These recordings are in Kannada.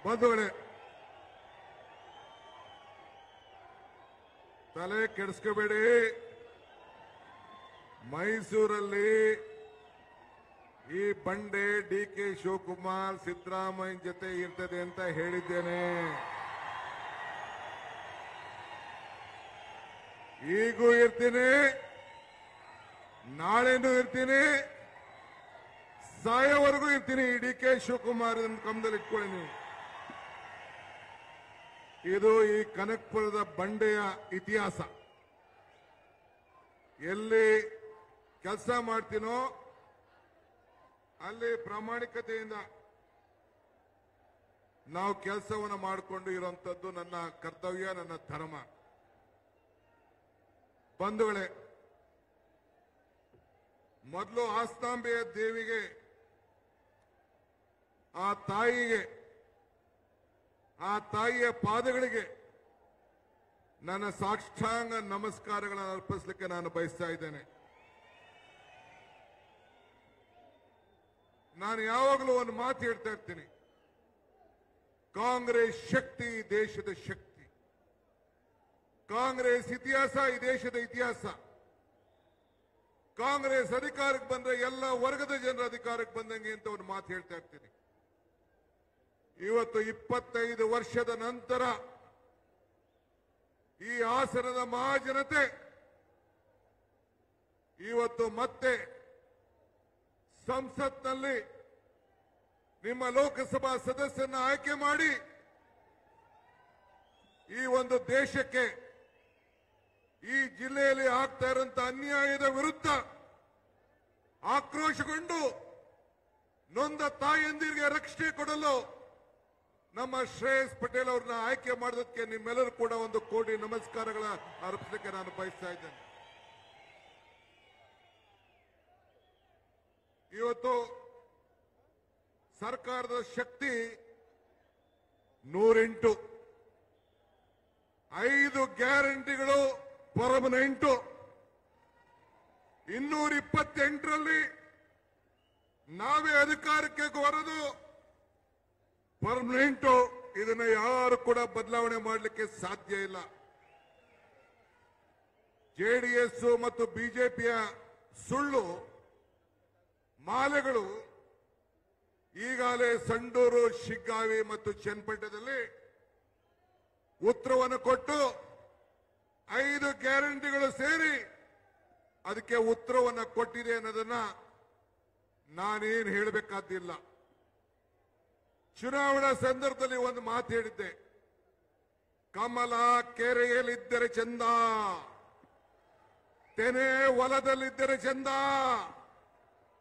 ಬಂಧುಗಳೇ, ತಲೆ ಕೆಡಿಸ್ಕೋಬೇಡಿ. ಮೈಸೂರಲ್ಲಿ ಈ ಬಂಡೆ ಡಿ.ಕೆ. ಶಿವಕುಮಾರ್ ಸಿದ್ದರಾಮಯ್ಯ ಜೊತೆ ಇರ್ತದೆ ಅಂತ ಹೇಳಿದ್ದೇನೆ. ಈಗೂ ಇರ್ತೀನಿ, ನಾಳೆನೂ ಇರ್ತೀನಿ, ಸಾಯೋವರೆಗೂ ಇರ್ತೀನಿ. ಡಿ.ಕೆ. ಶಿವಕುಮಾರ್ ಗಮನದಲ್ಲಿ ಇಟ್ಕೊಳ್ಳಿ ನೀವು. ಇದು ಈ ಕನಕಪುರದ ಬಂಡೆಯ ಇತಿಹಾಸ. ಎಲ್ಲಿ ಕೆಲಸ ಮಾಡ್ತೀನೋ ಅಲ್ಲಿ ಪ್ರಾಮಾಣಿಕತೆಯಿಂದ ನಾವು ಕೆಲಸವನ್ನು ಮಾಡಿಕೊಂಡು ಇರುವಂತದ್ದು ನನ್ನ ಕರ್ತವ್ಯ, ನನ್ನ ಧರ್ಮ. ಬಂಧುಗಳೇ, ಮೊದಲು ಆಸ್ತಾಂಬೆಯ ದೇವಿಗೆ, ಆ ತಾಯಿಗೆ, ಆ ತಾಯಿಯ ಪಾದಗಳಿಗೆ ನನ್ನ ಸಾಷ್ಟಾಂಗ ನಮಸ್ಕಾರಗಳನ್ನು ಅರ್ಪಿಸಲಿಕ್ಕೆ ನಾನು ಬಯಸ್ತಾ ಇದ್ದೇನೆ. ನಾನು ಯಾವಾಗಲೂ ಒಂದು ಮಾತು ಹೇಳ್ತಾ ಇರ್ತೀನಿ, ಕಾಂಗ್ರೆಸ್ ಶಕ್ತಿ ಈ ದೇಶದ ಶಕ್ತಿ, ಕಾಂಗ್ರೆಸ್ ಇತಿಹಾಸ ಈ ದೇಶದ ಇತಿಹಾಸ. ಕಾಂಗ್ರೆಸ್ ಅಧಿಕಾರಕ್ಕೆ ಬಂದ್ರೆ ಎಲ್ಲ ವರ್ಗದ ಜನರ ಅಧಿಕಾರಕ್ಕೆ ಬಂದಂಗೆ ಅಂತ ಒಂದು ಮಾತು ಹೇಳ್ತಾ ಇರ್ತೀನಿ. ಇವತ್ತು 25 ವರ್ಷದ ನಂತರ ಈ ಹಾಸನದ ಮಹಾಜನತೆ ಇವತ್ತು ಮತ್ತೆ ಸಂಸತ್ನಲ್ಲಿ ನಿಮ್ಮ ಲೋಕಸಭಾ ಸದಸ್ಯರನ್ನ ಆಯ್ಕೆ ಮಾಡಿ ಈ ಒಂದು ದೇಶಕ್ಕೆ, ಈ ಜಿಲ್ಲೆಯಲ್ಲಿ ಆಗ್ತಾ ಇರುವಂತ ಅನ್ಯಾಯದ ವಿರುದ್ಧ ಆಕ್ರೋಶಗೊಂಡು ನೊಂದ ತಾಯಂದಿರಿಗೆ ರಕ್ಷಣೆ ಕೊಡಲು ನಮ್ಮ ಶ್ರೇಯಸ್ ಪಟೇಲ್ ಅವ್ರನ್ನ ಆಯ್ಕೆ ಮಾಡೋದಕ್ಕೆ ನಿಮ್ಮೆಲ್ಲರೂ ಕೂಡ ಒಂದು ಕೋಟಿ ನಮಸ್ಕಾರಗಳ ಅರ್ಪಿಸಲಿಕ್ಕೆ ನಾನು ಬಯಸ್ತಾ ಇದ್ದೇನೆ. ಇವತ್ತು ಸರ್ಕಾರದ ಶಕ್ತಿ 108, 5 ಗ್ಯಾರಂಟಿಗಳು ಪರ್ಮನೆಂಟ್, 228ರಲ್ಲಿ ನಾವೇ ಅಧಿಕಾರಕ್ಕೆ ಬರೋದು ಪರ್ಮನೆಂಟ್. ಇದನ್ನ ಯಾರು ಕೂಡ ಬದಲಾವಣೆ ಮಾಡಲಿಕ್ಕೆ ಸಾಧ್ಯ ಇಲ್ಲ. ಜೆಡಿಎಸ್ ಮತ್ತು ಬಿಜೆಪಿಯ ಸುಳ್ಳು ಮಾಲೆಗಳು ಈಗಾಗಲೇ ಸಂಡೂರು, ಶಿಗ್ಗಾವಿ ಮತ್ತು ಚನ್ನಪಟ್ಟಣದಲ್ಲಿ ಉತ್ತರವನ್ನು ಕೊಟ್ಟು 5 ಗ್ಯಾರಂಟಿಗಳು ಸೇರಿ ಅದಕ್ಕೆ ಉತ್ತರವನ್ನು ಕೊಟ್ಟಿದೆ ಅನ್ನೋದನ್ನ ನಾನೇನು ಹೇಳಬೇಕಾದಿಲ್ಲ. ಚುನಾವಣಾ ಸಂದರ್ಭದಲ್ಲಿ ಒಂದು ಮಾತು ಹೇಳಿದ್ದೆ, ಕಮಲ ಕೆರೆಯಲ್ಲಿದ್ದರೆ ಚಂದ, ತೆನೆ ಹೊಲದಲ್ಲಿದ್ದರೆ ಚಂದ,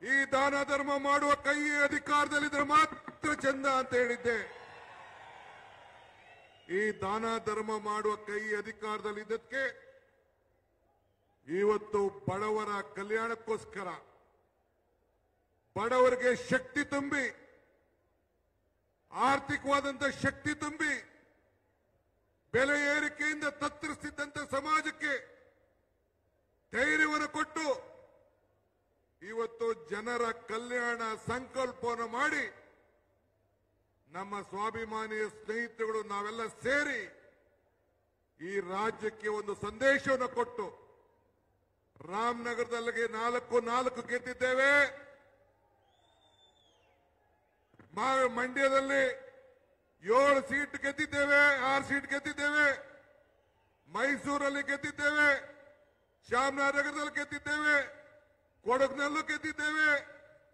ಈ ದಾನ ಧರ್ಮ ಮಾಡುವ ಕೈ ಅಧಿಕಾರದಲ್ಲಿದ್ದರೆ ಮಾತ್ರ ಚಂದ ಅಂತ ಹೇಳಿದ್ದೆ. ಈ ದಾನ ಧರ್ಮ ಮಾಡುವ ಕೈ ಅಧಿಕಾರದಲ್ಲಿದ್ದಕ್ಕೆ ಇವತ್ತು ಬಡವರ ಕಲ್ಯಾಣಕ್ಕೋಸ್ಕರ, ಬಡವರಿಗೆ ಶಕ್ತಿ ತುಂಬಿ, ಆರ್ಥಿಕವಾದಂತ ಶಕ್ತಿ ತುಂಬಿ, ಬೆಲೆ ಏರಿಕೆಯಿಂದ ತತ್ತರಿಸಿದ್ದಂತ ಸಮಾಜಕ್ಕೆ ಧೈರ್ಯವನ್ನು ಕೊಟ್ಟು ಇವತ್ತು ಜನರ ಕಲ್ಯಾಣ ಸಂಕಲ್ಪವನ್ನು ಮಾಡಿ ನಮ್ಮ ಸ್ವಾಭಿಮಾನಿಯ ಸ್ನೇಹಿತರುಗಳು ನಾವೆಲ್ಲ ಸೇರಿ ಈ ರಾಜ್ಯಕ್ಕೆ ಒಂದು ಸಂದೇಶವನ್ನು ಕೊಟ್ಟು ರಾಮನಗರದಲ್ಲಿ 4 ಗೆದ್ದಿದ್ದೇವೆ, ಮಂಡ್ಯದಲ್ಲಿ 7 ಸೀಟ್ ಗೆದ್ದಿದ್ದೇವೆ, 6 ಸೀಟ್ ಗೆದ್ದಿದ್ದೇವೆ, ಮೈಸೂರಲ್ಲಿ ಗೆದ್ದಿದ್ದೇವೆ, ಚಾಮರಾಜನಗರದಲ್ಲಿ ಗೆದ್ದಿದ್ದೇವೆ, ಕೊಡಗಿನಲ್ಲೂ ಗೆದ್ದಿದ್ದೇವೆ,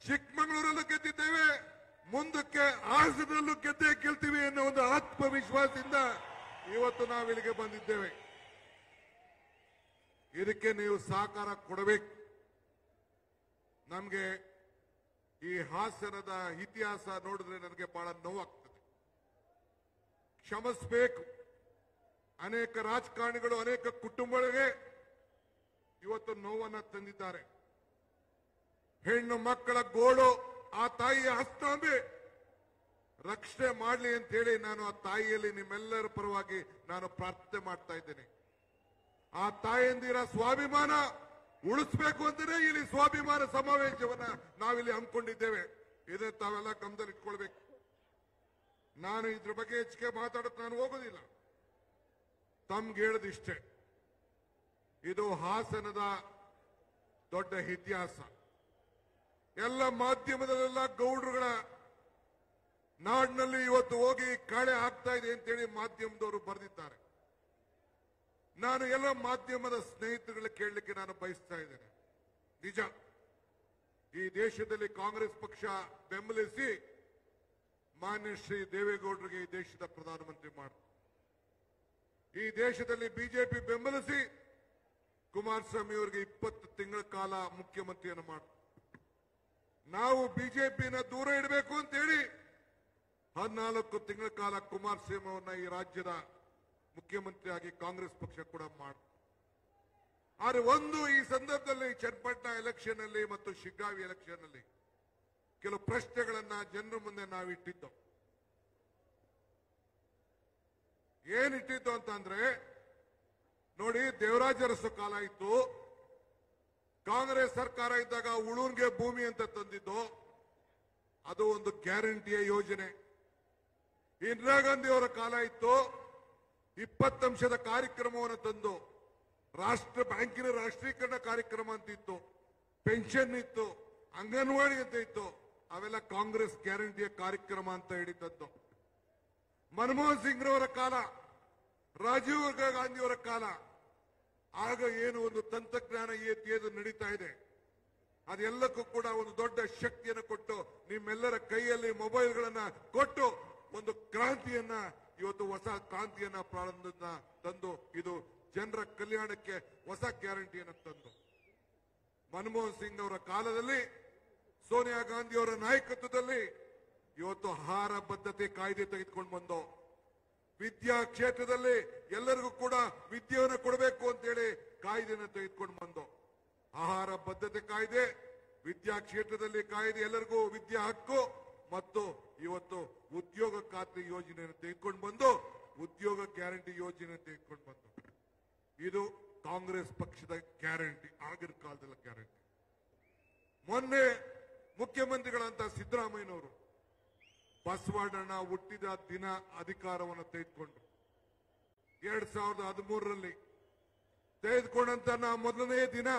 ಚಿಕ್ಕಮಗಳೂರಲ್ಲೂ ಗೆದ್ದಿದ್ದೇವೆ, ಮುಂದಕ್ಕೆ ಹಾಸನದಲ್ಲೂ ಗೆಲ್ತೀವಿ ಅನ್ನೋ ಒಂದು ಆತ್ಮವಿಶ್ವಾಸದಿಂದ ಇವತ್ತು ನಾವಿಲ್ಲಿಗೆ ಬಂದಿದ್ದೇವೆ. ಇದಕ್ಕೆ ನೀವು ಸಹಕಾರ ಕೊಡಬೇಕು. ನಮಗೆ ಈ ಹಾಸನದ ಇತಿಹಾಸ ನೋಡಿದ್ರೆ ನನಗೆ ಬಹಳ ನೋವಾಗ್ತದೆ, ಕ್ಷಮಿಸಬೇಕು. ಅನೇಕ ರಾಜಕಾರಣಿಗಳು, ಅನೇಕ ಕುಟುಂಬಗಳಿಗೆ ಇವತ್ತು ನೋವನ್ನು ತಂದಿದ್ದಾರೆ. ಹೆಣ್ಣು ಮಕ್ಕಳ ಗೋಳು ಆ ತಾಯಿಯ ಹಸ್ತಾಂಬೆ ರಕ್ಷಣೆ ಮಾಡಲಿ ಅಂತ ಹೇಳಿ ನಾನು ಆ ತಾಯಿಯಲ್ಲಿ ನಿಮ್ಮೆಲ್ಲರ ಪರವಾಗಿ ನಾನು ಪ್ರಾರ್ಥನೆ ಮಾಡ್ತಾ ಇದ್ದೇನೆ. ಆ ತಾಯಂದಿರ ಸ್ವಾಭಿಮಾನ ಉಳಿಸಬೇಕು ಅಂತಾನೆ ಇಲ್ಲಿ ಸ್ವಾಭಿಮಾನ ಸಮಾವೇಶವನ್ನ ನಾವಿಲ್ಲಿ ಹಮ್ಮಿಕೊಂಡಿದ್ದೇವೆ. ಇದನ್ನು ತಾವೆಲ್ಲ ಗಮನದಲ್ಲಿ ಇಟ್ಕೊಳ್ಬೇಕು. ನಾನು ಇದ್ರ ಬಗ್ಗೆ ಹೆಚ್ಚಿಗೆ ಮಾತಾಡಕ್ಕೆ ನಾನು ಹೋಗೋದಿಲ್ಲ. ತಮ್ಗೆ ಹೇಳದಿಷ್ಟೇ, ಇದು ಹಾಸನದ ದೊಡ್ಡ ಇತಿಹಾಸ. ಎಲ್ಲ ಮಾಧ್ಯಮದಲ್ಲೆಲ್ಲ ಗೌಡ್ರುಗಳ ನಾಡಿನಲ್ಲಿ ಇವತ್ತು ಹೋಗಿ ಕಾಳೆ ಆಗ್ತಾ ಇದೆ ಅಂತೇಳಿ ಮಾಧ್ಯಮದವರು ಬರೆದಿದ್ದಾರೆ. ನಾನು ಎಲ್ಲ ಮಾಧ್ಯಮದ ಸ್ನೇಹಿತರುಗಳ ಕೇಳಲಿಕ್ಕೆ ನಾನು ಬಯಸ್ತಾ ಇದ್ದೇನೆ. ನಿಜ, ಈ ದೇಶದಲ್ಲಿ ಕಾಂಗ್ರೆಸ್ ಪಕ್ಷ ಬೆಂಬಲಿಸಿ ಮಾನ್ಯ ಶ್ರೀ ದೇವೇಗೌಡರಿಗೆ ಈ ದೇಶದ ಪ್ರಧಾನಮಂತ್ರಿ ಮಾಡಿತು. ಈ ದೇಶದಲ್ಲಿ ಬಿಜೆಪಿ ಬೆಂಬಲಿಸಿ ಕುಮಾರಸ್ವಾಮಿ ಅವರಿಗೆ 20 ತಿಂಗಳ ಕಾಲ ಮುಖ್ಯಮಂತ್ರಿಯನ್ನು ಮಾಡಿತು. ನಾವು ಬಿಜೆಪಿನ ದೂರ ಇಡಬೇಕು ಅಂತೇಳಿ 14 ತಿಂಗಳ ಕಾಲ ಕುಮಾರಸ್ವಾಮಿ ಅವರನ್ನ ಈ ರಾಜ್ಯದ ಮುಖ್ಯಮಂತ್ರಿಯಾಗಿ ಕಾಂಗ್ರೆಸ್ ಪಕ್ಷ ಕೂಡ ಮಾಡಿತು. ಆದರೆ ಒಂದು ಈ ಸಂದರ್ಭದಲ್ಲಿ ಚನ್ನಪಟ್ಟಣ ಎಲೆಕ್ಷನ್ ಅಲ್ಲಿ ಮತ್ತು ಶಿಗ್ಗಾವಿ ಎಲೆಕ್ಷನ್ ಅಲ್ಲಿ ಕೆಲವು ಪ್ರಶ್ನೆಗಳನ್ನ ಜನರ ಮುಂದೆ ನಾವು ಇಟ್ಟಿದ್ದು. ಏನಿಟ್ಟಿದ್ದು ಅಂತಂದ್ರೆ, ನೋಡಿ, ದೇವರಾಜ ಅರಸು ಕಾಲ ಇತ್ತು, ಕಾಂಗ್ರೆಸ್ ಸರ್ಕಾರ ಇದ್ದಾಗ ಉಳೂನ್ಗೆ ಭೂಮಿ ಅಂತ ತಂದಿದ್ದು, ಅದು ಒಂದು ಗ್ಯಾರಂಟಿಯ ಯೋಜನೆ. ಇಂದಿರಾ ಗಾಂಧಿ ಅವರ ಕಾಲ ಇತ್ತು, 20 ಅಂಶದ ಕಾರ್ಯಕ್ರಮವನ್ನು ತಂದು ರಾಷ್ಟ್ರ ಬ್ಯಾಂಕಿನ ರಾಷ್ಟ್ರೀಕರಣ ಕಾರ್ಯಕ್ರಮ ಅಂತ ಇತ್ತು, ಪೆನ್ಷನ್ ಇತ್ತು, ಅಂಗನವಾಡಿ ಅಂತ ಇತ್ತು. ಅವೆಲ್ಲ ಕಾಂಗ್ರೆಸ್ ಗ್ಯಾರಂಟಿಯ ಕಾರ್ಯಕ್ರಮ ಅಂತ ಹೇಳಿದ್ದದ್ದು. ಮನಮೋಹನ್ ಸಿಂಗ್ ರವರ ಕಾಲ, ರಾಜೀವ್ ಗಾಂಧಿಯವರ ಕಾಲ, ಆಗ ಏನು ಒಂದು ತಂತ್ರಜ್ಞಾನ ಏದು ನಡೀತಾ ಇದೆ, ಅದೆಲ್ಲಕ್ಕೂ ಕೂಡ ಒಂದು ದೊಡ್ಡ ಶಕ್ತಿಯನ್ನು ಕೊಟ್ಟು ನಿಮ್ಮೆಲ್ಲರ ಕೈಯಲ್ಲಿ ಮೊಬೈಲ್ಗಳನ್ನ ಕೊಟ್ಟು ಒಂದು ಕ್ರಾಂತಿಯನ್ನ, ಇವತ್ತು ಹೊಸ ಕ್ರಾಂತಿಯನ್ನ ಪ್ರಾರಂಭ ತಂದು ಇದು ಜನರ ಕಲ್ಯಾಣಕ್ಕೆ ಹೊಸ ಗ್ಯಾರಂಟಿಯನ್ನು ತಂದು. ಮನಮೋಹನ್ ಸಿಂಗ್ ಅವರ ಕಾಲದಲ್ಲಿ, ಸೋನಿಯಾ ಗಾಂಧಿ ಅವರ ನಾಯಕತ್ವದಲ್ಲಿ ಇವತ್ತು ಆಹಾರ ಬದ್ಧತೆ ಕಾಯ್ದೆ ತೆಗೆದುಕೊಂಡು ಬಂದು, ವಿದ್ಯಾ ಕ್ಷೇತ್ರದಲ್ಲಿ ಎಲ್ಲರಿಗೂ ಕೂಡ ವಿದ್ಯೆಯನ್ನು ಕೊಡಬೇಕು ಅಂತೇಳಿ ಕಾಯ್ದೆಯನ್ನು ತೆಗೆದುಕೊಂಡು ಬಂದು, ಆಹಾರ ಬದ್ಧತೆ ಕಾಯ್ದೆ, ವಿದ್ಯಾ ಕ್ಷೇತ್ರದಲ್ಲಿ ಕಾಯ್ದೆ, ಎಲ್ಲರಿಗೂ ವಿದ್ಯಾ ಹಕ್ಕು ಮತ್ತು ಇವತ್ತು ಉದ್ಯೋಗ ಖಾತ್ರಿ ಯೋಜನೆಯನ್ನು ತೆಗೆದುಕೊಂಡು ಬಂದು ಉದ್ಯೋಗ ಗ್ಯಾರಂಟಿ ಯೋಜನೆ ತೆಗೆದುಕೊಂಡು ಬಂದು. ಇದು ಕಾಂಗ್ರೆಸ್ ಪಕ್ಷದ ಗ್ಯಾರಂಟಿ, ಆಗಿನ ಕಾಲದ ಗ್ಯಾರಂಟಿ. ಮೊನ್ನೆ ಮುಖ್ಯಮಂತ್ರಿಗಳಂತ ಸಿದ್ದರಾಮಯ್ಯನವರು ಬಸವಣ್ಣನ ಹುಟ್ಟಿದ ದಿನ ಅಧಿಕಾರವನ್ನು ತೆಗೆದುಕೊಂಡ್ರು. 2013ರಲ್ಲಿ ತೆಗೆದುಕೊಂಡಂತ ಮೊದಲನೇ ದಿನ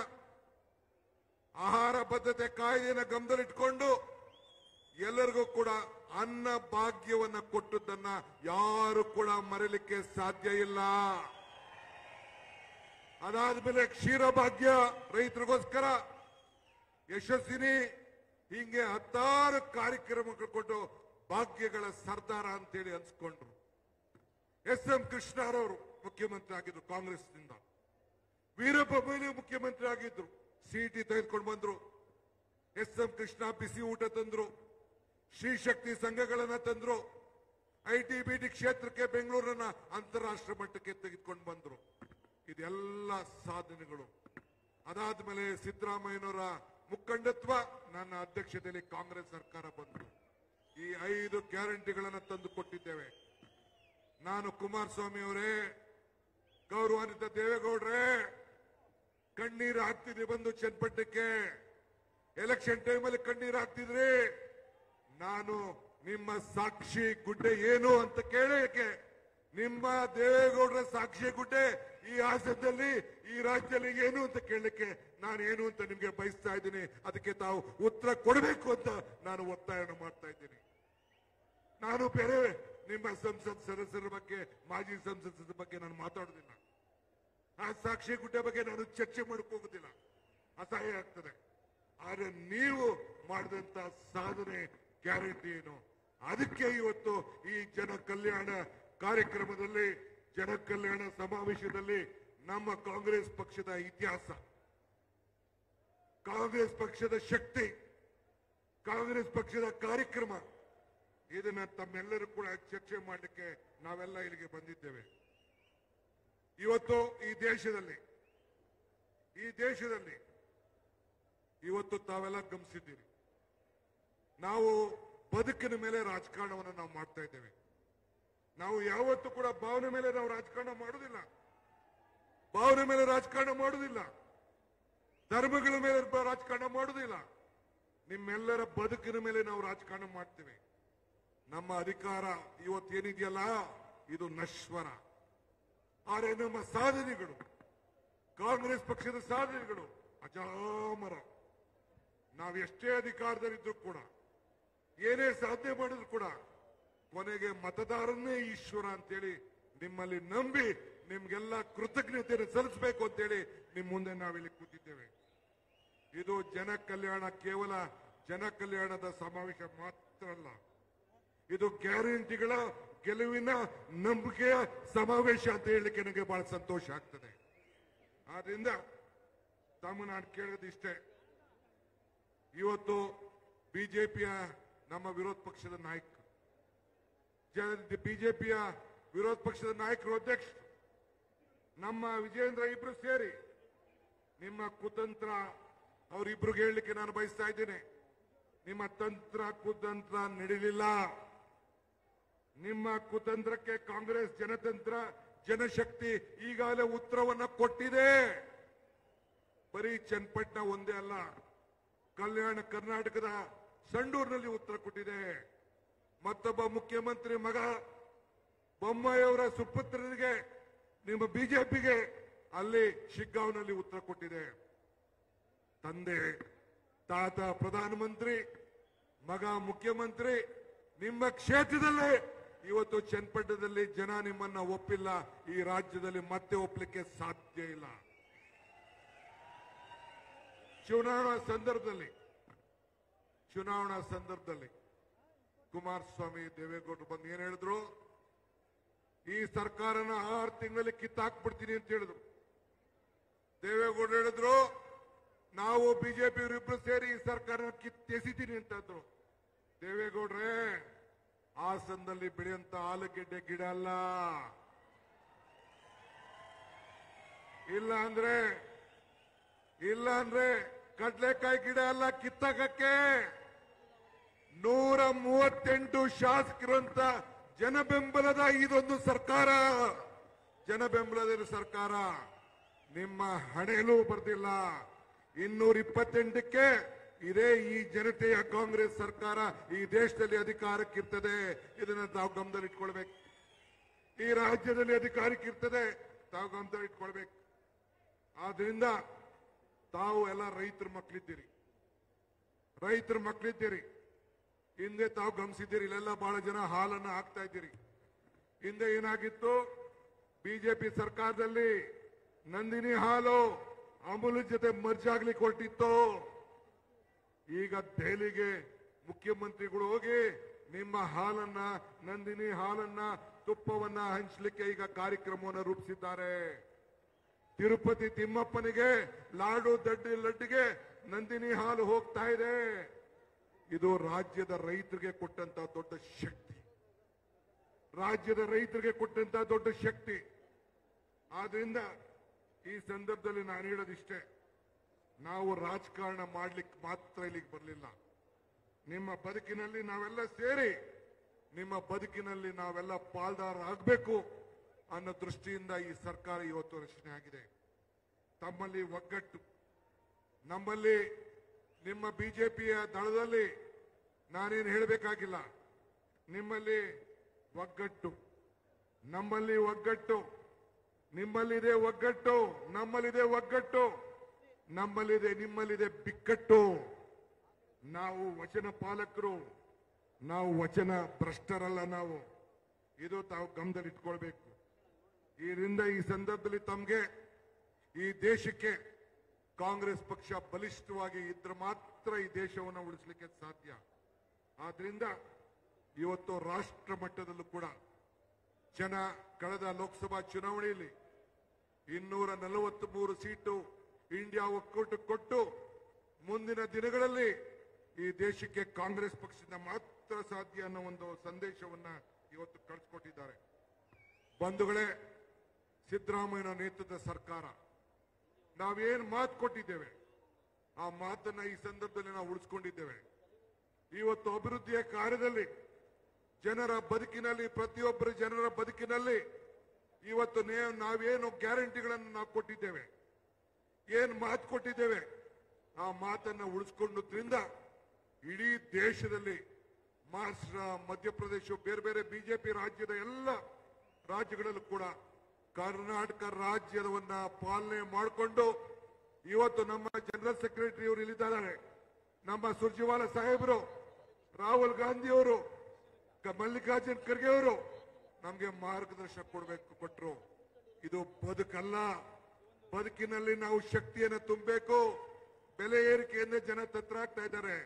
ಆಹಾರ ಬದ್ಧತೆ ಕಾಯ್ದೆಯನ್ನು ಗಮನದಲ್ಲಿಟ್ಟುಕೊಂಡು ಎಲ್ಲರಿಗೂ ಕೂಡ ಅನ್ನ ಭಾಗ್ಯವನ್ನ ಕೊಟ್ಟದ್ದನ್ನ ಯಾರು ಕೂಡ ಮರೆಯಲಿಕ್ಕೆ ಸಾಧ್ಯ ಇಲ್ಲ. ಅದಾದ್ಮೇಲೆ ಕ್ಷೀರ ಭಾಗ್ಯ ರೈತರಿಗೋಸ್ಕರ ಯಶಸ್ವಿನಿ, ಹೀಗೆ 16 ಕಾರ್ಯಕ್ರಮಗಳು ಕೊಟ್ಟು ಭಾಗ್ಯಗಳ ಸರ್ದಾರ ಅಂತೇಳಿ ಅನ್ಸ್ಕೊಂಡ್ರು. ಎಸ್.ಎಂ. ಕೃಷ್ಣರವರು ಮುಖ್ಯಮಂತ್ರಿ ಆಗಿದ್ರು ಕಾಂಗ್ರೆಸ್ನಿಂದ, ವೀರಪ್ಪ ಮೊಯ್ಲಿ ಮುಖ್ಯಮಂತ್ರಿ ಆಗಿದ್ರು, ಸಿಟಿ ತೆಗೆದುಕೊಂಡು ಬಂದ್ರು. ಎಸ್.ಎಂ. ಕೃಷ್ಣ ಬಿಸಿ ಊಟ ತಂದ್ರು, ಶ್ರೀ ಶಕ್ತಿ ಸಂಘಗಳನ್ನ ತಂದ್ರು, ಐಟಿ-ಬಿಟಿ ಕ್ಷೇತ್ರಕ್ಕೆ ಬೆಂಗಳೂರನ್ನ ಅಂತಾರಾಷ್ಟ್ರೀಯ ಮಟ್ಟಕ್ಕೆ ತೆಗೆದುಕೊಂಡು ಬಂದ್ರು. ಇದೆಲ್ಲ ಸಾಧನೆಗಳು. ಅದಾದ್ಮೇಲೆ ಸಿದ್ದರಾಮಯ್ಯನವರ ಮುಖಂಡತ್ವ, ನನ್ನ ಅಧ್ಯಕ್ಷತೆಯಲ್ಲಿ ಕಾಂಗ್ರೆಸ್ ಸರ್ಕಾರ ಬಂತು. ಈ 5 ಗ್ಯಾರಂಟಿಗಳನ್ನು ತಂದು ಕೊಟ್ಟಿದ್ದೇವೆ. ನಾನು ಕುಮಾರಸ್ವಾಮಿ ಅವರೇ, ಗೌರವಾನ್ವಿತ ದೇವೇಗೌಡ್ರೆ, ಕಣ್ಣೀರು ಹಾಕ್ತಿದ್ರಿ ಬಂದು ಚನ್ನಪಟ್ಟಣಕ್ಕೆ, ಎಲೆಕ್ಷನ್ ಟೈಮಲ್ಲಿ ಕಣ್ಣೀರು ಹಾಕ್ತಿದ್ರಿ. ನಾನು ನಿಮ್ಮ ಸಾಕ್ಷಿ ಗುಡ್ಡೆ ಏನು ಅಂತ ಕೇಳಕ್ಕೆ, ನಿಮ್ಮ ದೇವೇಗೌಡರ ಸಾಕ್ಷಿ ಗುಡ್ಡೆ ಈ ಹಾಸನದಲ್ಲಿ, ಈ ರಾಜ್ಯದಲ್ಲಿ ಏನು ಅಂತ ಕೇಳಲಿಕ್ಕೆ ನಾನು ಏನು ಅಂತ ನಿಮ್ಗೆ ಬಯಸ್ತಾ ಇದ್ದೀನಿ. ಅದಕ್ಕೆ ತಾವು ಉತ್ತರ ಕೊಡಬೇಕು ಅಂತ ನಾನು ಒತ್ತಾಯವನ್ನು ಮಾಡ್ತಾ ಇದ್ದೀನಿ. ನಾನು ಬೇರೆ ನಿಮ್ಮ ಸಂಸತ್ ಸದಸ್ಯರ ಬಗ್ಗೆ, ಮಾಜಿ ಸಂಸದರ ಬಗ್ಗೆ ನಾನು ಮಾತಾಡೋದಿಲ್ಲ. ಆ ಸಾಕ್ಷಿ ಗುಡ್ಡೆ ಬಗ್ಗೆ ನಾನು ಚರ್ಚೆ ಮಾಡಕ್ ಹೋಗುದಿಲ್ಲ, ಅಸಹ್ಯ ಆಗ್ತದೆ. ಆದ್ರೆ ನೀವು ಮಾಡಿದಂತ ಸಾಧನೆ ಗ್ಯಾರಂಟಿ ಏನು, ಅದಕ್ಕೆ ಇವತ್ತು ಈ ಜನ ಕಲ್ಯಾಣ ಕಾರ್ಯಕ್ರಮದಲ್ಲಿ, ಜನ ಕಲ್ಯಾಣ ಸಮಾವೇಶದಲ್ಲಿ ನಮ್ಮ ಕಾಂಗ್ರೆಸ್ ಪಕ್ಷದ ಇತಿಹಾಸ, ಕಾಂಗ್ರೆಸ್ ಪಕ್ಷದ ಶಕ್ತಿ, ಕಾಂಗ್ರೆಸ್ ಪಕ್ಷದ ಕಾರ್ಯಕ್ರಮ, ಇದನ್ನ ತಮ್ಮೆಲ್ಲರೂ ಕೂಡ ಚರ್ಚೆ ಮಾಡಲಿಕ್ಕೆ ನಾವೆಲ್ಲ ಇಲ್ಲಿಗೆ ಬಂದಿದ್ದೇವೆ. ಇವತ್ತು ಈ ದೇಶದಲ್ಲಿ ಇವತ್ತು ತಾವೆಲ್ಲ ಗಮನಿಸಿದ್ದೀರಿ, ನಾವು ಬದುಕಿನ ಮೇಲೆ ರಾಜಕಾರಣವನ್ನು ನಾವು ಮಾಡ್ತಾ ಇದ್ದೇವೆ. ನಾವು ಯಾವತ್ತೂ ಕೂಡ ಭಾವನೆ ಮೇಲೆ ನಾವು ರಾಜಕಾರಣ ಮಾಡುವುದಿಲ್ಲ, ಧರ್ಮಗಳ ಮೇಲೆ ರಾಜಕಾರಣ ಮಾಡುವುದಿಲ್ಲ. ನಿಮ್ಮೆಲ್ಲರ ಬದುಕಿನ ಮೇಲೆ ನಾವು ರಾಜಕಾರಣ ಮಾಡ್ತೇವೆ. ನಮ್ಮ ಅಧಿಕಾರ ಇವತ್ತೇನಿದೆಯಲ್ಲ ಇದು ನಶ್ವರ. ಆದರೆ ನಮ್ಮ ಸಾಧನೆಗಳು, ಕಾಂಗ್ರೆಸ್ ಪಕ್ಷದ ಸಾಧನೆಗಳು ಅಜಾಮರ. ನಾವೆಷ್ಟೇ ಅಧಿಕಾರದಲ್ಲಿದ್ರು ಕೂಡ, ಏನೇ ಸಾಧನೆ ಮಾಡಿದ್ರು ಕೂಡ ಕೊನೆಗೆ ಮತದಾರನ್ನೇ ಈಶ್ವರ ಅಂತೇಳಿ ನಿಮ್ಮಲ್ಲಿ ನಂಬಿ ನಿಮ್ಗೆಲ್ಲ ಕೃತಜ್ಞತೆಯನ್ನು ಸಲ್ಲಿಸಬೇಕು ಅಂತೇಳಿ ನಿಮ್ಮ ಮುಂದೆ ನಾವಿಲ್ಲಿ ಕೂತಿದ್ದೇವೆ. ಇದು ಜನ ಕಲ್ಯಾಣ, ಕೇವಲ ಜನ ಕಲ್ಯಾಣದ ಸಮಾವೇಶ ಮಾತ್ರ ಅಲ್ಲ, ಇದು ಗ್ಯಾರಂಟಿಗಳ ಗೆಲುವಿನ ನಂಬಿಕೆಯ ಸಮಾವೇಶ ಅಂತ ಹೇಳಲಿಕ್ಕೆ ನನಗೆ ಬಹಳ ಸಂತೋಷ ಆಗ್ತದೆ. ಆದ್ರಿಂದ ನಾನು ಕೇಳೋದಿಷ್ಟೇ, ಇವತ್ತು ಬಿಜೆಪಿಯ ನಮ್ಮ ವಿರೋಧ ಪಕ್ಷದ ನಾಯಕ, ಬಿಜೆಪಿಯ ವಿರೋಧ ಪಕ್ಷದ ನಾಯಕರು, ಅಧ್ಯಕ್ಷ ನಮ್ಮ ವಿಜೇಂದ್ರ ಇಬ್ರು ಸೇರಿ ನಿಮ್ಮ ಕುತಂತ್ರ ಅವರಿಬ್ರಿಗೆ ಹೇಳಲಿಕ್ಕೆ ನಾನು ಬಯಸ್ತಾ ಇದ್ದೇನೆ. ನಿಮ್ಮ ತಂತ್ರ ಕುತಂತ್ರ ನಡೆಯಲಿಲ್ಲ. ನಿಮ್ಮ ಕುತಂತ್ರಕ್ಕೆ ಕಾಂಗ್ರೆಸ್ ಜನತಂತ್ರ ಜನಶಕ್ತಿ ಈಗಾಗಲೇ ಉತ್ತರವನ್ನ ಕೊಟ್ಟಿದೆ. ಬರೀ ಚನ್ನಪಟ್ಟಣ ಒಂದೇ ಅಲ್ಲ, ಕಲ್ಯಾಣ ಕರ್ನಾಟಕದ ಸಂಡೂರಿನಲ್ಲಿ ಉತ್ತರ ಕೊಟ್ಟಿದೆ. ಮತ್ತೊಬ್ಬ ಮುಖ್ಯಮಂತ್ರಿ ಮಗ ಬೊಮ್ಮಾಯಿಯವರ ಸುಪುತ್ರರಿಗೆ, ನಿಮ್ಮ ಬಿಜೆಪಿಗೆ ಅಲ್ಲಿ ಶಿಗ್ಗಾಂವ್ನಲ್ಲಿ ಉತ್ತರ ಕೊಟ್ಟಿದೆ. ತಂದೆ ತಾತ ಪ್ರಧಾನಮಂತ್ರಿ, ಮಗ ಮುಖ್ಯಮಂತ್ರಿ. ನಿಮ್ಮ ಕ್ಷೇತ್ರದಲ್ಲೇ ಇವತ್ತು ಚನ್ನಪಟ್ಟಣದಲ್ಲಿ ಜನ ನಿಮ್ಮನ್ನ ಒಪ್ಪಿಲ್ಲ. ಈ ರಾಜ್ಯದಲ್ಲಿ ಮತ್ತೆ ಒಪ್ಪಲಿಕ್ಕೆ ಸಾಧ್ಯ ಇಲ್ಲ. ಚುನಾವಣಾ ಸಂದರ್ಭದಲ್ಲಿ ಕುಮಾರಸ್ವಾಮಿ, ದೇವೇಗೌಡರು ಬಂದು ಏನ್ ಹೇಳಿದ್ರು? ಈ ಸರ್ಕಾರನ 6 ತಿಂಗಳಲ್ಲಿ ಕಿತ್ತಾಕ್ಬಿಡ್ತೀನಿ ಅಂತ ಹೇಳಿದ್ರು. ದೇವೇಗೌಡರು ಹೇಳಿದ್ರು, ನಾವು ಬಿಜೆಪಿ ಇಬ್ರು ಸೇರಿ ಈ ಸರ್ಕಾರನ ಕಿತ್ತೆಸಿತೀನಿ ಅಂತಂದ್ರು. ದೇವೇಗೌಡ್ರೆ, ಹಾಸನದಲ್ಲಿ ಬೆಳೆಯುವಂತ ಆಲೂಗೆಡ್ಡೆ ಗಿಡ ಅಲ್ಲ, ಇಲ್ಲ ಅಂದ್ರೆ ಕಡ್ಲೆಕಾಯಿ ಗಿಡ ಅಲ್ಲ ಕಿತ್ತಾಕಕ್ಕೆ. 138 ಶಾಸಕರಂತ ಜನಬೆಂಬಲದ ಇದೊಂದು ಸರ್ಕಾರ, ಜನಬೆಂಬಲದ ಸರ್ಕಾರ. ನಿಮ್ಮ ಹಣೆಯಲ್ಲೂ ಬರ್ದಿಲ್ಲ. 228ಕ್ಕೆ ಇದೇ ಈ ಜನತೆಯ ಕಾಂಗ್ರೆಸ್ ಸರ್ಕಾರ ಈ ದೇಶದಲ್ಲಿ ಅಧಿಕಾರಕ್ಕಿರ್ತದೆ. ಇದನ್ನ ತಾವು ಗಮನದಲ್ಲಿ ಇಟ್ಕೊಳ್ಬೇಕು. ಈ ರಾಜ್ಯದಲ್ಲಿ ಅಧಿಕಾರಕ್ಕಿರ್ತದೆ, ತಾವು ಗಮನದಲ್ಲಿ ಇಟ್ಕೊಳ್ಬೇಕು. ಆದ್ರಿಂದ ತಾವು ಎಲ್ಲ ರೈತರ ಮಕ್ಕಳಿದ್ದೀರಿ. ಹಿಂದೆ ತಾವು ಗಮನಿಸಿದ್ದೀರಿ, ಇಲ್ಲೆಲ್ಲ ಬಹಳ ಜನ ಹಾಲನ್ನ ಹಾಕ್ತಾ ಇದ್ದೀರಿ. ಹಿಂದೆ ಏನಾಗಿತ್ತು? ಬಿಜೆಪಿ ಸರ್ಕಾರದಲ್ಲಿ ನಂದಿನಿ ಹಾಲು ಅಮೂಲ್ ಜೊತೆ ಮರ್ಜ್ ಆಗ್ಲಿಕ್ಕೆ ಹೊರಟಿತ್ತು. ಈಗ ದೆಹಲಿಗೆ ಮುಖ್ಯಮಂತ್ರಿಗಳು ಹೋಗಿ ನಿಮ್ಮ ಹಾಲನ್ನ, ನಂದಿನಿ ಹಾಲನ್ನ, ತುಪ್ಪವನ್ನ ಹಂಚಲಿಕ್ಕೆ ಈಗ ಕಾರ್ಯಕ್ರಮವನ್ನು ರೂಪಿಸಿದ್ದಾರೆ. ತಿರುಪತಿ ತಿಮ್ಮಪ್ಪನಿಗೆ ಲಾಡು ಲಡ್ಡಿಗೆ ನಂದಿನಿ ಹಾಲು ಹೋಗ್ತಾ ಇದೆ. ಇದು ರಾಜ್ಯದ ರೈತರಿಗೆ ಕೊಟ್ಟಂತ ದೊಡ್ಡ ಶಕ್ತಿ. ಆದ್ರಿಂದ ಈ ಸಂದರ್ಭದಲ್ಲಿ ನಾನು ಹೇಳೋದಿಷ್ಟೇ, ನಾವು ರಾಜಕಾರಣ ಮಾಡ್ಲಿಕ್ಕೆ ಮಾತ್ರ ಇಲ್ಲಿಗೆ ಬರಲಿಲ್ಲ. ನಿಮ್ಮ ಬದುಕಿನಲ್ಲಿ ನಾವೆಲ್ಲ ಸೇರಿ, ನಿಮ್ಮ ಬದುಕಿನಲ್ಲಿ ನಾವೆಲ್ಲ ಪಾಲ್ದಾರ ಆಗಬೇಕು ಅನ್ನೋ ದೃಷ್ಟಿಯಿಂದ ಈ ಸರ್ಕಾರ ಇವತ್ತು ರಚನೆ ಆಗಿದೆ. ತಮ್ಮಲ್ಲಿ ಒಗ್ಗಟ್ಟು, ನಮ್ಮಲ್ಲಿ ನಿಮ್ಮ ಬಿಜೆಪಿಯ ದಳದಲ್ಲಿ ನಾನೇನು ಹೇಳಬೇಕಾಗಿಲ್ಲ. ನಿಮ್ಮಲ್ಲಿ ಒಗ್ಗಟ್ಟು, ನಿಮ್ಮಲ್ಲಿದೆ ಒಗ್ಗಟ್ಟು, ನಿಮ್ಮಲ್ಲಿದೆ ಬಿಕ್ಕಟ್ಟು. ನಾವು ವಚನ ಪಾಲಕರು, ನಾವು ವಚನ ಭ್ರಷ್ಟರಲ್ಲ. ನಾವು ಇದು ತಾವು ಗಮನದಲ್ಲಿ ಇಟ್ಕೊಳ್ಬೇಕು. ಇದರಿಂದ ಈ ಸಂದರ್ಭದಲ್ಲಿ ತಮಗೆ, ಈ ದೇಶಕ್ಕೆ ಕಾಂಗ್ರೆಸ್ ಪಕ್ಷ ಬಲಿಷ್ಠವಾಗಿ ಇದ್ರೆ ಮಾತ್ರ ಈ ದೇಶವನ್ನು ಉಳಿಸಲಿಕ್ಕೆ ಸಾಧ್ಯ. ಆದ್ರಿಂದ ಇವತ್ತು ರಾಷ್ಟ್ರ ಮಟ್ಟದಲ್ಲೂ ಕೂಡ ಜನ ಕಳೆದ ಲೋಕಸಭಾ ಚುನಾವಣೆಯಲ್ಲಿ 243 ಸೀಟು ಇಂಡಿಯಾ ಒಕ್ಕೂಟಕ್ಕೆ ಕೊಟ್ಟು, ಮುಂದಿನ ದಿನಗಳಲ್ಲಿ ಈ ದೇಶಕ್ಕೆ ಕಾಂಗ್ರೆಸ್ ಪಕ್ಷದಿಂದ ಮಾತ್ರ ಸಾಧ್ಯ ಅನ್ನೋ ಒಂದು ಸಂದೇಶವನ್ನ ಇವತ್ತು ಕಳಿಸ್ಕೊಟ್ಟಿದ್ದಾರೆ. ಬಂಧುಗಳೇ, ಸಿದ್ದರಾಮಯ್ಯ ನೇತೃತ್ವದ ಸರ್ಕಾರ ನಾವೇನ್ ಮಾತು ಕೊಟ್ಟಿದ್ದೇವೆ, ಆ ಮಾತನ್ನ ಈ ಸಂದರ್ಭದಲ್ಲಿ ನಾವು ಉಳಿಸ್ಕೊಂಡಿದ್ದೇವೆ. ಇವತ್ತು ಅಭಿವೃದ್ಧಿಯ ಕಾರ್ಯದಲ್ಲಿ ಜನರ ಬದುಕಿನಲ್ಲಿ, ಪ್ರತಿಯೊಬ್ಬರ ಜನರ ಬದುಕಿನಲ್ಲಿ ಇವತ್ತು ನಾವೇನು ಗ್ಯಾರಂಟಿಗಳನ್ನು ನಾವು ಕೊಟ್ಟಿದ್ದೇವೆ, ಏನ್ ಮಾತು ಕೊಟ್ಟಿದ್ದೇವೆ, ಆ ಮಾತನ್ನ ಉಳಿಸ್ಕೊಂಡ್ರಿಂದ ಇಡೀ ದೇಶದಲ್ಲಿ ಮಹಾರಾಷ್ಟ್ರ, ಮಧ್ಯಪ್ರದೇಶ, ಬೇರೆ ಬೇರೆ ಬಿಜೆಪಿ ರಾಜ್ಯದ ಎಲ್ಲ ರಾಜ್ಯಗಳಲ್ಲೂ ಕೂಡ ಕರ್ನಾಟಕ ರಾಜ್ಯದವನ್ನ ಪಾಲನೆ ಮಾಡಿಕೊಂಡು ಇವತ್ತು ನಮ್ಮ ಜನರಲ್ ಸೆಕ್ರೆಟರಿ ಅವರು ಇಲ್ಲಿದ್ದಾರೆ, ನಮ್ಮ ಸುರ್ಜೇವಾಲಾ ಸಾಹೇಬರು, ರಾಹುಲ್ ಗಾಂಧಿ ಅವರು, ಮಲ್ಲಿಕಾರ್ಜುನ್ ಖರ್ಗೆ ಅವರು ನಮ್ಗೆ ಮಾರ್ಗದರ್ಶನ ಕೊಟ್ಟರು. ಇದು ಬದುಕಲ್ಲ. ಬದುಕಿನಲ್ಲಿ ನಾವು ಶಕ್ತಿಯನ್ನು ತುಂಬಬೇಕು. ಬೆಲೆ ಏರಿಕೆಯಿಂದ ಜನ ತತ್ತರಾಗ್ತಾ ಇದ್ದಾರೆ.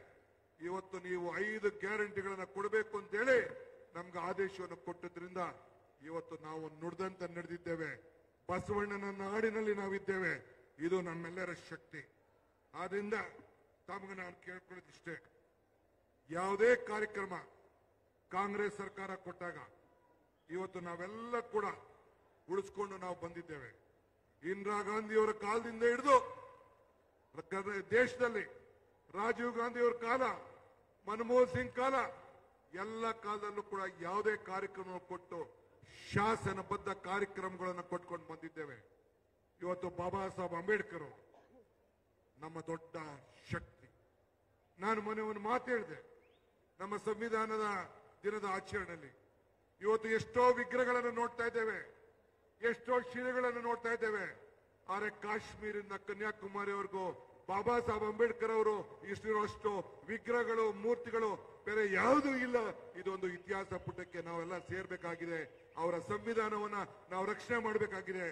ಇವತ್ತು ನೀವು 5 ಗ್ಯಾರಂಟಿಗಳನ್ನ ಕೊಡಬೇಕು ಅಂತೇಳಿ ನಮ್ಗೆ ಆದೇಶವನ್ನು ಕೊಟ್ಟದ್ರಿಂದ ಇವತ್ತು ನಾವು ನುಡಿದಂತ ನಡೆದಿದ್ದೇವೆ. ಬಸವಣ್ಣನ ನಾಡಿನಲ್ಲಿ ನಾವಿದ್ದೇವೆ. ಇದು ನಮ್ಮೆಲ್ಲರ ಶಕ್ತಿ. ಆದ್ರಿಂದ ತಮಗೆ ನಾನು ಕೇಳ್ಕೊಳ್ಳೋದಿಷ್ಟೇ, ಯಾವುದೇ ಕಾರ್ಯಕ್ರಮ ಕಾಂಗ್ರೆಸ್ ಸರ್ಕಾರ ಕೊಟ್ಟಾಗ ಇವತ್ತು ನಾವೆಲ್ಲ ಕೂಡ ಉಳಿಸ್ಕೊಂಡು ನಾವು ಬಂದಿದ್ದೇವೆ. ಇಂದಿರಾ ಗಾಂಧಿಯವರ ಕಾಲದಿಂದ ಹಿಡಿದು ದೇಶದಲ್ಲಿ ರಾಜೀವ್ ಗಾಂಧಿಯವರ ಕಾಲ, ಮನಮೋಹನ್ ಸಿಂಗ್ ಕಾಲ, ಎಲ್ಲ ಕಾಲದಲ್ಲೂ ಕೂಡ ಯಾವುದೇ ಕಾರ್ಯಕ್ರಮ ಕೊಟ್ಟು ಶಾಸನಬದ್ಧ ಕಾರ್ಯಕ್ರಮಗಳನ್ನು ಕೊಟ್ಕೊಂಡು ಬಂದಿದ್ದೇವೆ. ಇವತ್ತು ಬಾಬಾ ಸಾಹೇಬ್ ಅಂಬೇಡ್ಕರ್ ನಮ್ಮ ದೊಡ್ಡ ಶಕ್ತಿ. ನಾನು ಮೊನ್ನೆ ಒಂದು ಮಾತು ಹೇಳಿದೆ, ನಮ್ಮ ಸಂವಿಧಾನದ ದಿನದ ಆಚರಣೆಯಲ್ಲಿ ಇವತ್ತು ಎಷ್ಟೋ ವಿಗ್ರಹಗಳನ್ನು ನೋಡ್ತಾ ಇದ್ದೇವೆ, ಎಷ್ಟೋ ಶಿಲೆಗಳನ್ನು ನೋಡ್ತಾ ಇದ್ದೇವೆ. ಆದರೆ ಕಾಶ್ಮೀರದಿಂದ ಕನ್ಯಾಕುಮಾರಿವರೆಗೂ ಬಾಬಾ ಸಾಹೇಬ್ ಅಂಬೇಡ್ಕರ್ ಅವರು ಇಷ್ಟಿರುವಷ್ಟು ವಿಗ್ರಹಗಳು, ಮೂರ್ತಿಗಳು ಬೇರೆ ಯಾವುದೂ ಇಲ್ಲ. ಇದೊಂದು ಇತಿಹಾಸ ಪುಟಕ್ಕೆ ನಾವೆಲ್ಲ ಸೇರ್ಬೇಕಾಗಿದೆ. ಅವರ ಸಂವಿಧಾನವನ್ನ ನಾವು ರಕ್ಷಣೆ ಮಾಡಬೇಕಾಗಿದೆ.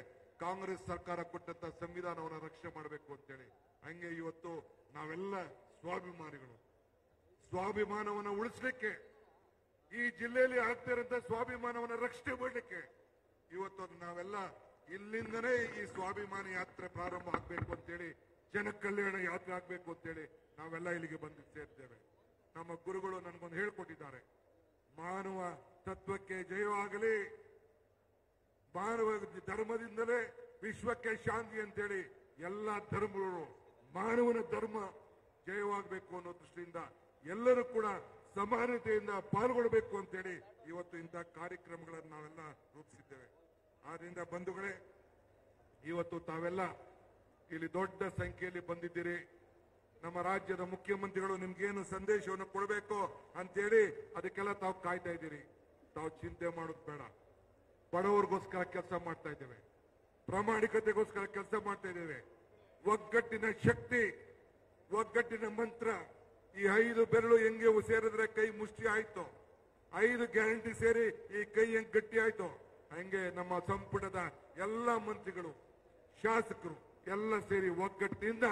ಕಾಂಗ್ರೆಸ್ ಸರ್ಕಾರ ಕೊಟ್ಟಂತ ಸಂವಿಧಾನವನ್ನ ರಕ್ಷಣೆ ಮಾಡಬೇಕು ಅಂತೇಳಿ. ಹಂಗೆ ಇವತ್ತು ನಾವೆಲ್ಲ ಸ್ವಾಭಿಮಾನಿಗಳು. ಸ್ವಾಭಿಮಾನವನ್ನು ಉಳಿಸ್ಲಿಕ್ಕೆ, ಈ ಜಿಲ್ಲೆಯಲ್ಲಿ ಆಗ್ತಾ ಇರುವಂತ ಸ್ವಾಭಿಮಾನವನ್ನು ರಕ್ಷಣೆ ಮಾಡಲಿಕ್ಕೆ ಇವತ್ತು ನಾವೆಲ್ಲ ಇಲ್ಲಿಂದನೇ ಈ ಸ್ವಾಭಿಮಾನಿ ಯಾತ್ರೆ ಪ್ರಾರಂಭ ಆಗ್ಬೇಕು ಅಂತೇಳಿ, ಜನ ಕಲ್ಯಾಣ ಯಾತ್ರೆ ಆಗ್ಬೇಕು ಅಂತೇಳಿ ನಾವೆಲ್ಲ ಇಲ್ಲಿಗೆ ಬಂದು ಸೇರ್ತೇವೆ. ನಮ್ಮ ಗುರುಗಳು ನನಗೊಂದು ಹೇಳ್ಕೊಟ್ಟಿದ್ದಾರೆ, ಮಾನವ ತತ್ವಕ್ಕೆ ಜಯವಾಗಲಿ, ಮಾನವ ಧರ್ಮದಿಂದಲೇ ವಿಶ್ವಕ್ಕೆ ಶಾಂತಿ ಅಂತೇಳಿ ಎಲ್ಲ ಧರ್ಮಗಳು ಮಾನವನ ಧರ್ಮ ಜಯವಾಗಬೇಕು ಅನ್ನೋ ದೃಷ್ಟಿಯಿಂದ ಎಲ್ಲರೂ ಕೂಡ ಸಮಾನತೆಯಿಂದ ಪಾಲ್ಗೊಳ್ಳಬೇಕು ಅಂತೇಳಿ ಇವತ್ತು ಇಂಥ ಕಾರ್ಯಕ್ರಮಗಳನ್ನು ನಾವೆಲ್ಲ ರೂಪಿಸಿದ್ದೇವೆ. ಆದ್ರಿಂದ ಬಂಧುಗಳೇ, ಇವತ್ತು ತಾವೆಲ್ಲ ಇಲ್ಲಿ ದೊಡ್ಡ ಸಂಖ್ಯೆಯಲ್ಲಿ ಬಂದಿದ್ದೀರಿ. ನಮ್ಮ ರಾಜ್ಯದ ಮುಖ್ಯಮಂತ್ರಿಗಳು ನಿಮ್ಗೇನು ಸಂದೇಶವನ್ನು ಕೊಡಬೇಕು ಅಂತೇಳಿ ಅದಕ್ಕೆಲ್ಲ ತಾವು ಕಾಯ್ತಾ ಇದ್ದೀರಿ. ತಾವು ಚಿಂತೆ ಮಾಡೋದು ಬೇಡ. ಬಡವರಿಗೋಸ್ಕರ ಕೆಲಸ ಮಾಡ್ತಾ ಇದ್ದೇವೆ, ಪ್ರಾಮಾಣಿಕತೆಗೋಸ್ಕರ ಕೆಲಸ ಮಾಡ್ತಾ ಇದ್ದೇವೆ. ಒಗ್ಗಟ್ಟಿನ ಶಕ್ತಿ, ಒಗ್ಗಟ್ಟಿನ ಮಂತ್ರ. ಈ 5 ಬೆರಳು ಹೆಂಗೆ ಸೇರಿದ್ರೆ ಕೈ ಮುಷ್ಟಿ ಆಯ್ತು, 5 ಗ್ಯಾರಂಟಿ ಸೇರಿ ಈ ಕೈ ಹೆಂಗ್ ಗಟ್ಟಿ ಆಯ್ತು, ಹಂಗೆ ನಮ್ಮ ಸಂಪುಟದ ಎಲ್ಲ ಮಂತ್ರಿಗಳು, ಶಾಸಕರು ಎಲ್ಲ ಸೇರಿ ಒಗ್ಗಟ್ಟಿನಿಂದ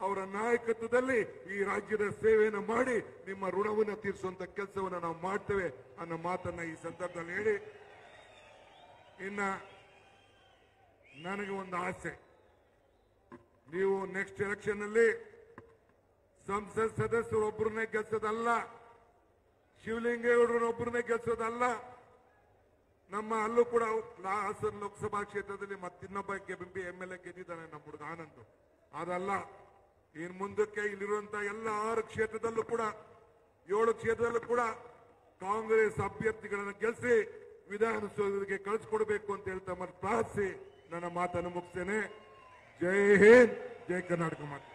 ಅವರ ನಾಯಕತ್ವದಲ್ಲಿ ಈ ರಾಜ್ಯದ ಸೇವೆಯನ್ನು ಮಾಡಿ ನಿಮ್ಮ ಋಣವನ್ನು ತೀರಿಸುವಂತ ಕೆಲಸವನ್ನು ನಾವು ಮಾಡ್ತೇವೆ ಅನ್ನೋ ಮಾತನ್ನ ಈ ಸಂದರ್ಭದಲ್ಲಿ ಹೇಳಿ, ಇನ್ನ ನನಗೆ ಒಂದು ಆಸೆ, ನೀವು ನೆಕ್ಸ್ಟ್ ಎಲೆಕ್ಷನ್ ಅಲ್ಲಿ ಸಂಸತ್ ಸದಸ್ಯರೊಬ್ಬರನ್ನೇ ಗೆಲ್ಸೋದಲ್ಲ, ಶಿವಲಿಂಗೇಗೌಡರನ್ನೊಬ್ಬರನ್ನೇ ಗೆಲ್ಸೋದಲ್ಲ, ನಮ್ಮ ಅಲ್ಲೂ ಕೂಡ ಹಾಸನ ಲೋಕಸಭಾ ಕ್ಷೇತ್ರದಲ್ಲಿ ಮತ್ತಿನ್ನೊಬ್ಬ MLA ಗೆದ್ದಿದ್ದಾನೆ, ನಮ್ಮ ಹುಡುಗ ಆನಂದ್. ಅದಲ್ಲ, ಇನ್ ಮುಂದಕ್ಕೆ ಇಲ್ಲಿರುವಂತ ಎಲ್ಲ 6 ಕ್ಷೇತ್ರದಲ್ಲೂ ಕೂಡ 7 ಕ್ಷೇತ್ರದಲ್ಲೂ ಕೂಡ ಕಾಂಗ್ರೆಸ್ ಅಭ್ಯರ್ಥಿಗಳನ್ನು ಗೆಲ್ಲಿಸಿ ವಿಧಾನಸೌಧಕ್ಕೆ ಕಳಿಸ್ಕೊಡ್ಬೇಕು ಅಂತ ಹೇಳ್ತಾ ಪ್ರಾರ್ಥಿಸಿ ನನ್ನ ಮಾತನ್ನು ಮುಗಿಸ್ತೇನೆ. ಜೈ ಹಿಂದ್, ಜೈ ಕರ್ನಾಟಕ ಮಾತು.